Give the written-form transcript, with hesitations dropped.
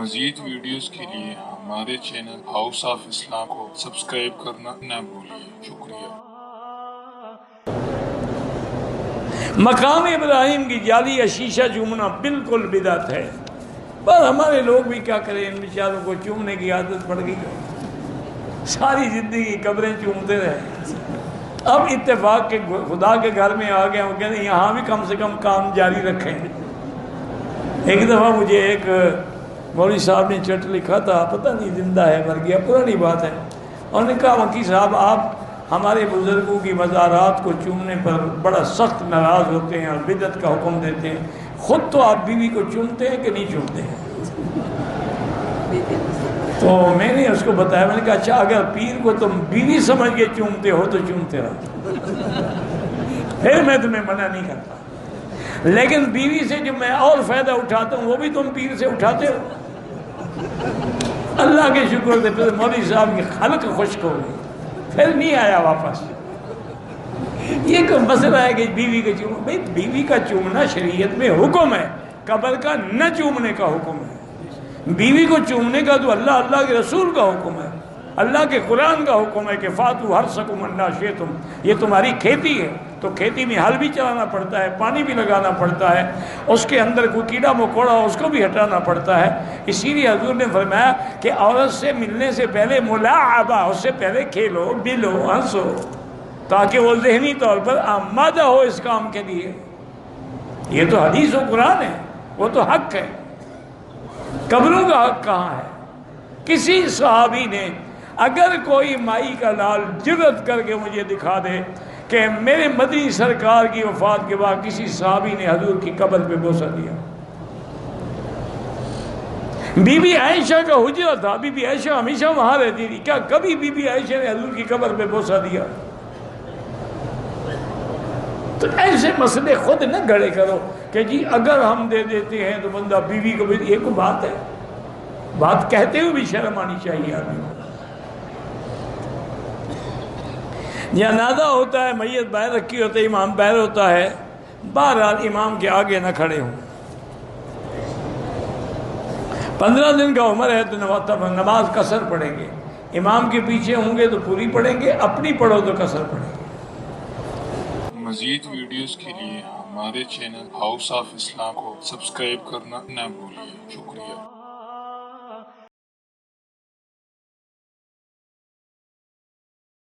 مزید ویڈیوز کے لیے ہمارے چینل ہاؤس آف اسلام کو سبسکرائب کرنا نہ بھولیے۔ شکریہ۔ مقام ابراہیم کی جعلی یا شیشہ چومنا بالکل بدعت ہے، پر ہمارے لوگ بھی کیا کریں، ان بیچاروں کو چومنے کی عادت پڑ گئی، ساری زندگی قبریں چومتے رہے۔ اب اتفاق کے خدا کے گھر میں آ گئے، وہ کہتے ہیں یہاں بھی کم سے کم کام جاری رکھیں۔ ایک دفعہ مجھے ایک مولوی صاحب نے چٹ لکھا تھا، پتہ نہیں زندہ ہے مر گیا، پرانی بات ہے، انہوں نے کہا وکیل صاحب آپ ہمارے بزرگوں کی مزارات کو چومنے پر بڑا سخت ناراض ہوتے ہیں اور بدعت کا حکم دیتے ہیں، خود تو آپ بیوی کو چومتے ہیں کہ نہیں چومتے ہیں؟ تو میں نے اس کو بتایا، میں نے کہا اچھا اگر پیر کو تم بیوی سمجھ کے چومتے ہو تو چومتے رہو، پھر میں تمہیں منع نہیں کرتا، لیکن بیوی سے جو میں اور فائدہ اٹھاتا ہوں وہ بھی تم پیر سے اٹھاتے ہو۔ اللہ کے شکر سے پھر مولوی صاحب کی خلق خشک ہو گئی، پھر نہیں آیا واپس۔ یہ کوئی مسئلہ ہے کہ بیوی کا چومنا، بھائی بیوی کا چومنا شریعت میں حکم ہے، قبر کا نہ چومنے کا حکم ہے۔ بیوی کو چومنے کا تو اللہ کے رسول کا حکم ہے، اللہ کے قرآن کا حکم ہے کہ فاتو حرثکم انا شئتم، یہ تمہاری کھیتی ہے تو کھیتی میں ہل بھی چلانا پڑتا ہے، پانی بھی لگانا پڑتا ہے، اس کے اندر کوئی کیڑا مکوڑا ہو اس کو بھی ہٹانا پڑتا ہے۔ اسی لیے حضور نے فرمایا کہ عورت سے ملنے سے پہلے ملاعبہ، اس سے پہلے کھیلو بلو ہنسو، تاکہ وہ ذہنی طور پر آمادہ ہو اس کام کے لیے۔ یہ تو حدیث و قرآن ہے، وہ تو حق ہے۔ قبروں کا حق کہاں ہے؟ کسی صحابی نے اگر کوئی مائی کا لال جرأت کر کے مجھے دکھا دے کہ میرے مدنی سرکار کی وفات کے بعد کسی صحابی نے حضور کی قبر پہ بوسہ دیا۔ بی بی عائشہ کا حجرہ تھا، بی بی عائشہ ہمیشہ وہاں رہتی تھی، کیا کبھی بی بی عائشہ نے حضور کی قبر پہ بوسہ دیا؟ تو ایسے مسئلے خود نہ گھڑے کرو کہ جی اگر ہم دے دیتے ہیں تو بندہ بیوی کو بھی، یہ کوئی بات ہے؟ بات کہتے ہوئے بھی شرم آنی چاہیے آدمی کو۔ جنازہ ہوتا ہے، میت باہر رکھی ہوتی ہے، امام باہر ہوتا ہے، بہرحال امام کے آگے نہ کھڑے ہوں۔ 15 دن کا عمر ہے تو نماز قصر پڑھیں گے، امام کے پیچھے ہوں گے تو پوری پڑھیں گے، اپنی پڑھو تو قصر پڑھیں گے۔ مزید ویڈیوز کے لیے ہمارے چینل ہاؤس آف اسلام کو سبسکرائب کرنا نہ بھولیے۔ شکریہ۔